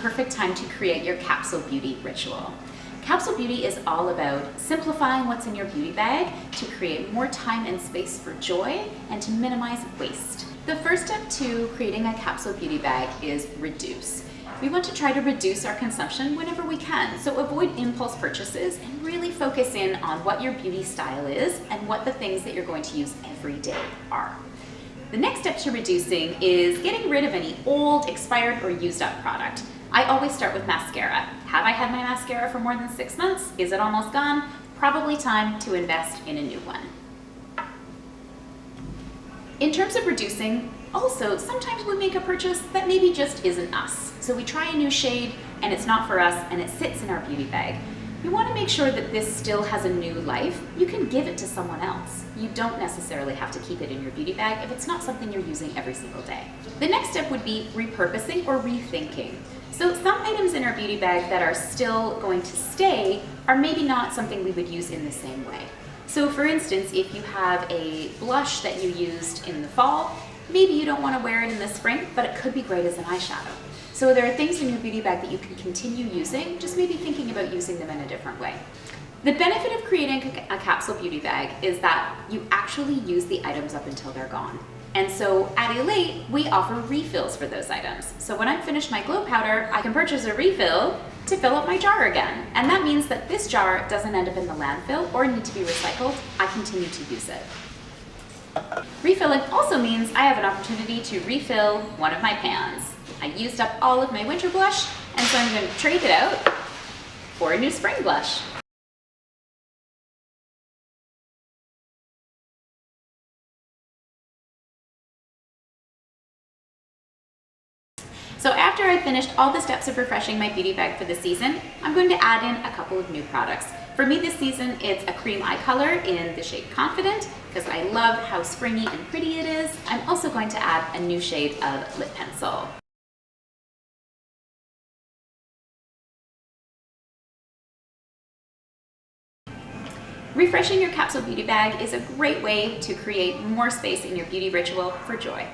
perfect time to create your capsule beauty ritual. Capsule beauty is all about simplifying what's in your beauty bag to create more time and space for joy and to minimize waste. The first step to creating a capsule beauty bag is reduce. We want to try to reduce our consumption whenever we can, so avoid impulse purchases and really focus in on what your beauty style is and what the things that you're going to use every day are. The next step to reducing is getting rid of any old, expired, or used up product. I always start with mascara. Have I had my mascara for more than 6 months? Is it almost gone? Probably time to invest in a new one. In terms of reducing, also, sometimes we make a purchase that maybe just isn't us. So we try a new shade and it's not for us and it sits in our beauty bag. You want to make sure that this still has a new life. You can give it to someone else. You don't necessarily have to keep it in your beauty bag if it's not something you're using every single day. The next step would be repurposing or rethinking. So some items in our beauty bag that are still going to stay are maybe not something we would use in the same way. So for instance, if you have a blush that you used in the fall, maybe you don't want to wear it in the spring, but it could be great as an eyeshadow. So there are things in your beauty bag that you can continue using, just maybe thinking about using them in a different way. The benefit of creating a capsule beauty bag is that you actually use the items up until they're gone. And so at Elate, we offer refills for those items. So when I'm finished my glow powder, I can purchase a refill to fill up my jar again. And that means that this jar doesn't end up in the landfill or need to be recycled. I continue to use it. Refilling also means I have an opportunity to refill one of my pans. I used up all of my winter blush, and so I'm going to trade it out for a new spring blush. So after I've finished all the steps of refreshing my beauty bag for the season, I'm going to add in a couple of new products. For me this season, it's a cream eye color in the shade Confident, because I love how springy and pretty it is. I'm also going to add a new shade of lip pencil. Refreshing your capsule beauty bag is a great way to create more space in your beauty ritual for joy.